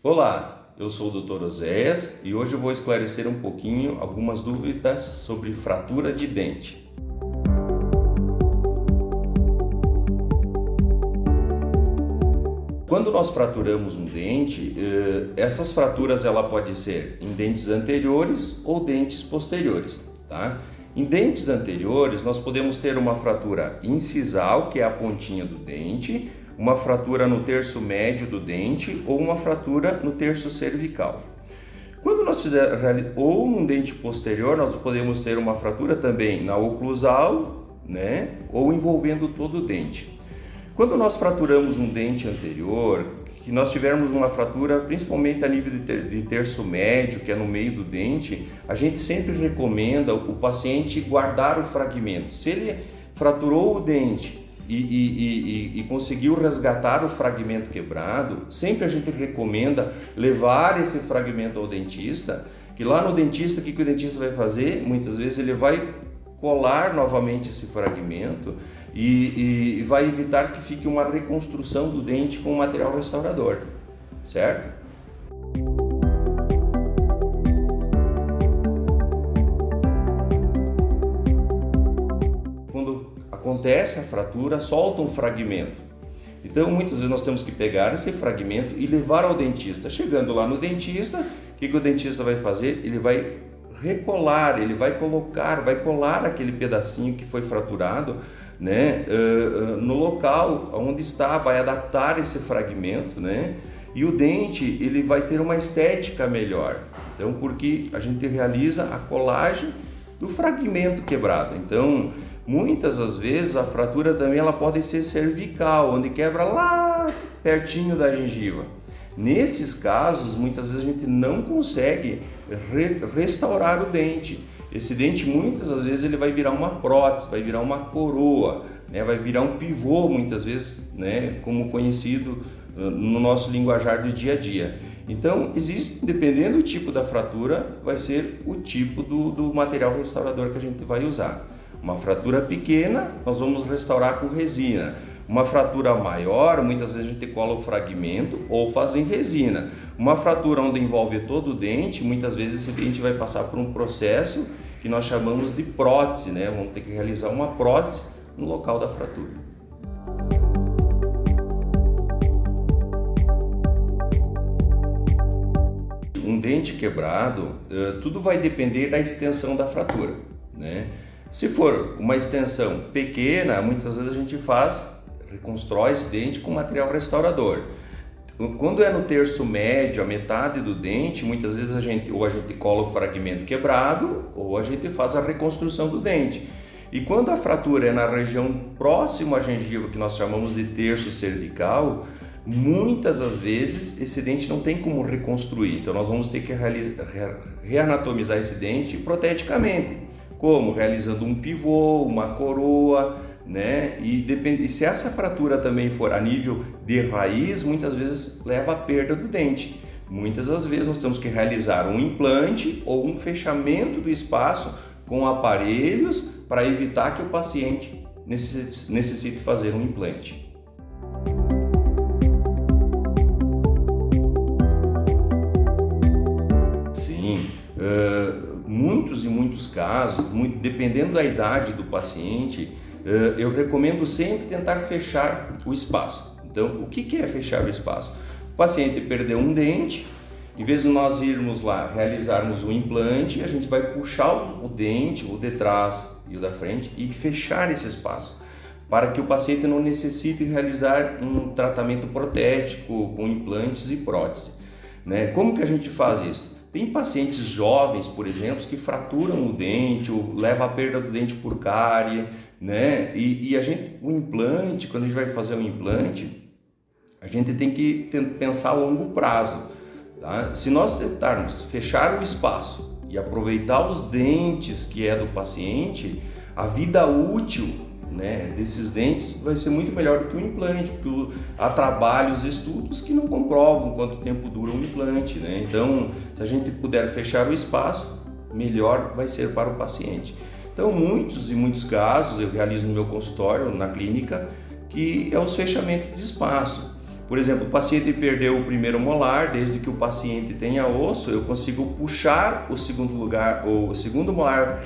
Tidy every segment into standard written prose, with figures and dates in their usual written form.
Olá, eu sou o Dr. Oséias e hoje eu vou esclarecer um pouquinho algumas dúvidas sobre fratura de dente. Quando nós fraturamos um dente, essas fraturas ela pode ser em dentes anteriores ou dentes posteriores, tá? Em dentes anteriores, nós podemos ter uma fratura incisal, que é a pontinha do dente, uma fratura no terço médio do dente ou uma fratura no terço cervical. Quando nós fizermos, ou num dente posterior, nós podemos ter uma fratura também na oclusal, né? Ou envolvendo todo o dente. Quando nós fraturamos um dente anterior, que nós tivermos uma fratura principalmente a nível de terço médio, que é no meio do dente, a gente sempre recomenda o paciente guardar o fragmento. Se ele fraturou o dente e conseguiu resgatar o fragmento quebrado, sempre a gente recomenda levar esse fragmento ao dentista, que lá no dentista, o que o dentista vai fazer? Muitas vezes ele vai colar novamente esse fragmento e vai evitar que fique uma reconstrução do dente com material restaurador, certo? Quando acontece a fratura, solta um fragmento. Então, muitas vezes nós temos que pegar esse fragmento e levar ao dentista. Chegando lá no dentista, o que o dentista vai fazer? Ele vai recolar, ele vai colar aquele pedacinho que foi fraturado, né, no local onde está, vai adaptar esse fragmento, né, e o dente ele vai ter uma estética melhor. Então, porque a gente realiza a colagem do fragmento quebrado. Então, muitas das vezes a fratura também ela pode ser cervical, onde quebra lá pertinho da gengiva. Nesses casos, muitas vezes a gente não consegue restaurar o dente. Esse dente, muitas das vezes, ele vai virar uma prótese, vai virar uma coroa, né? Vai virar um pivô, muitas vezes, né? Como conhecido no nosso linguajar do dia a dia. Então, existe, dependendo do tipo da fratura, vai ser o tipo do material restaurador que a gente vai usar. Uma fratura pequena, nós vamos restaurar com resina. Uma fratura maior, muitas vezes a gente cola o fragmento ou faz em resina. Uma fratura onde envolve todo o dente, muitas vezes esse dente vai passar por um processo que nós chamamos de prótese, né? Vamos ter que realizar uma prótese no local da fratura. Um dente quebrado, tudo vai depender da extensão da fratura, né? Se for uma extensão pequena, muitas vezes a gente reconstrói esse dente com material restaurador. Quando é no terço médio, a metade do dente, muitas vezes a gente cola o fragmento quebrado ou a gente faz a reconstrução do dente. E quando a fratura é na região próxima à gengiva, que nós chamamos de terço cervical, muitas das vezes esse dente não tem como reconstruir. Então nós vamos ter que reanatomizar esse dente proteticamente. Como? Realizando um pivô, uma coroa, né? E se essa fratura também for a nível de raiz, muitas vezes leva à perda do dente. Muitas das vezes nós temos que realizar um implante ou um fechamento do espaço com aparelhos para evitar que o paciente necessite fazer um implante. Sim, muitos casos, dependendo da idade do paciente, eu recomendo sempre tentar fechar o espaço. Então, o que é fechar o espaço? O paciente perdeu um dente, em vez de nós irmos lá realizarmos um implante, a gente vai puxar o dente, o de trás e o da frente e fechar esse espaço, para que o paciente não necessite realizar um tratamento protético com implantes e prótese, né? Como que a gente faz isso? Tem pacientes jovens, por exemplo, que fraturam o dente ou levam a perda do dente por cárie, né? E o implante, quando a gente vai fazer um implante, a gente tem que pensar a longo prazo, tá? Se nós tentarmos fechar o espaço e aproveitar os dentes que é do paciente, a vida útil, né, desses dentes vai ser muito melhor do que o implante, porque há trabalhos, estudos que não comprovam quanto tempo dura um implante, né? Então, se a gente puder fechar o espaço, melhor vai ser para o paciente. Então, muitos casos eu realizo no meu consultório, na clínica, que é os fechamentos de espaço. Por exemplo, o paciente perdeu o primeiro molar, desde que o paciente tenha osso, eu consigo puxar o segundo molar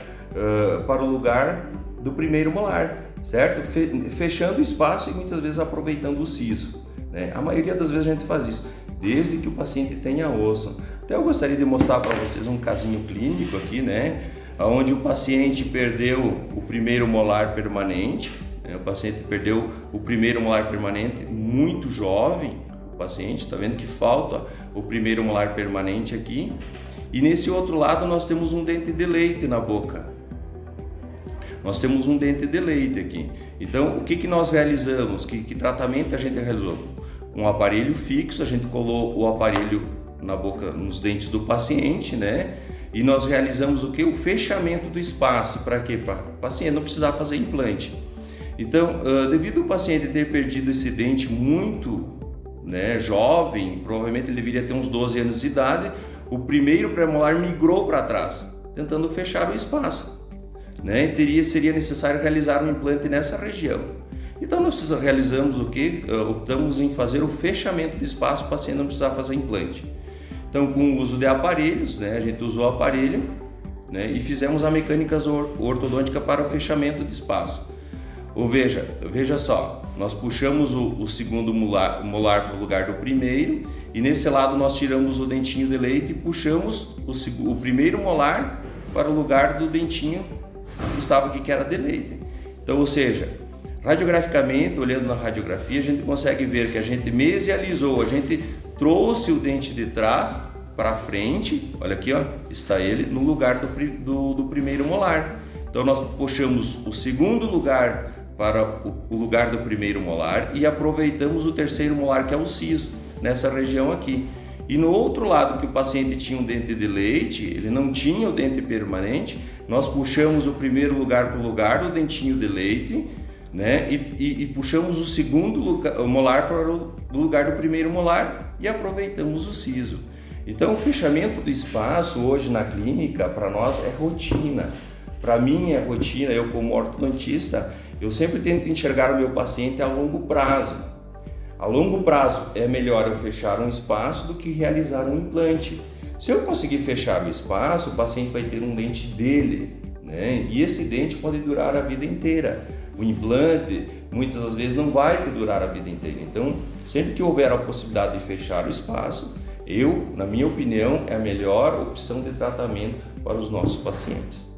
para o lugar do primeiro molar, certo? Fechando o espaço e muitas vezes aproveitando o siso, né? A maioria das vezes a gente faz isso, desde que o paciente tenha osso. Até eu gostaria de mostrar para vocês um casinho clínico aqui, né? Onde o paciente perdeu o primeiro molar permanente. O paciente perdeu o primeiro molar permanente muito jovem. O paciente está vendo que falta o primeiro molar permanente aqui. E nesse outro lado nós temos um dente de leite na boca. Nós temos um dente de leite aqui. Então, o que nós realizamos? Que tratamento a gente realizou? Com um aparelho fixo, a gente colou o aparelho na boca, nos dentes do paciente, né? E nós realizamos o que? O fechamento do espaço. Para quê? Para o paciente não precisar fazer implante. Então, devido ao paciente ter perdido esse dente muito, né, jovem, provavelmente ele deveria ter uns 12 anos de idade, o primeiro premolar migrou para trás, tentando fechar o espaço, né? Seria necessário realizar um implante nessa região. Então, nós realizamos o que? Optamos em fazer o fechamento de espaço para o paciente não precisar fazer implante. Então, com o uso de aparelhos, né, a gente usou o aparelho, né, e fizemos a mecânica ortodôntica para o fechamento de espaço. Ou veja só, nós puxamos o segundo molar para o lugar do primeiro e nesse lado nós tiramos o dentinho de leite e puxamos o primeiro molar para o lugar do dentinho que estava aqui, que era de leite. Então, ou seja, radiograficamente, olhando na radiografia, a gente consegue ver que a gente mesializou, a gente trouxe o dente de trás para frente, olha aqui, ó, está ele no lugar do primeiro molar. Então nós puxamos o segundo lugar para o lugar do primeiro molar e aproveitamos o terceiro molar, que é o siso, nessa região aqui. E no outro lado, que o paciente tinha um dente de leite, ele não tinha o dente permanente, nós puxamos o primeiro lugar para o lugar do dentinho de leite, né? E puxamos o segundo molar para o lugar do primeiro molar e aproveitamos o siso. Então, o fechamento do espaço hoje na clínica, para nós, é rotina. Para mim é rotina, eu como ortodontista, eu sempre tento enxergar o meu paciente a longo prazo. A longo prazo é melhor eu fechar um espaço do que realizar um implante. Se eu conseguir fechar o espaço, o paciente vai ter um dente dele, né? E esse dente pode durar a vida inteira. O implante, muitas das vezes, não vai durar a vida inteira. Então, sempre que houver a possibilidade de fechar o espaço, na minha opinião, é a melhor opção de tratamento para os nossos pacientes.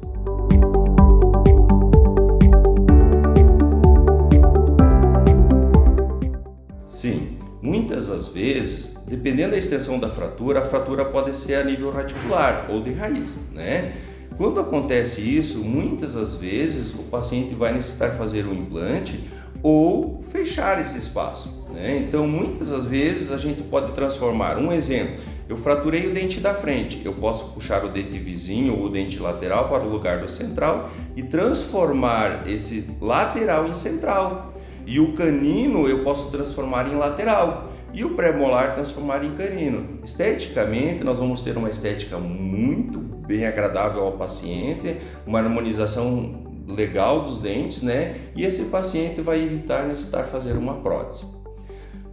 Sim, muitas das vezes, dependendo da extensão da fratura, a fratura pode ser a nível radicular ou de raiz, né? Quando acontece isso, muitas das vezes o paciente vai necessitar fazer um implante ou fechar esse espaço, né? Então, muitas das vezes a gente pode transformar, um exemplo, eu fraturei o dente da frente, eu posso puxar o dente vizinho ou o dente lateral para o lugar do central e transformar esse lateral em central. E o canino eu posso transformar em lateral e o premolar transformar em canino. Esteticamente, nós vamos ter uma estética muito bem agradável ao paciente, uma harmonização legal dos dentes, né? E esse paciente vai evitar necessitar fazer uma prótese.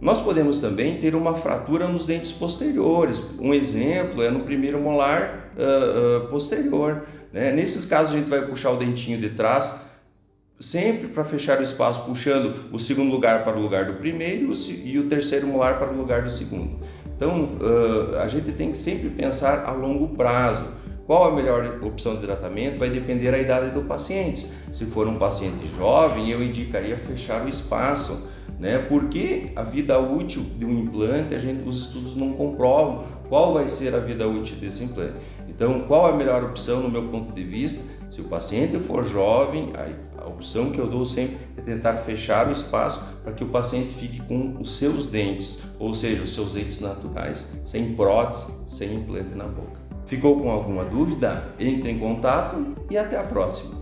Nós podemos também ter uma fratura nos dentes posteriores. Um exemplo é no primeiro molar posterior, né? Nesses casos a gente vai puxar o dentinho de trás, sempre para fechar o espaço, puxando o segundo lugar para o lugar do primeiro e o terceiro molar para o lugar do segundo. Então, a gente tem que sempre pensar a longo prazo. Qual a melhor opção de tratamento vai depender da idade do paciente. Se for um paciente jovem, eu indicaria fechar o espaço, né? Porque a vida útil de um implante, os estudos não comprovam qual vai ser a vida útil desse implante. Então, qual a melhor opção no meu ponto de vista? Se o paciente for jovem, a opção que eu dou sempre é tentar fechar o espaço para que o paciente fique com os seus dentes, ou seja, os seus dentes naturais, sem prótese, sem implante na boca. Ficou com alguma dúvida? Entre em contato e até a próxima!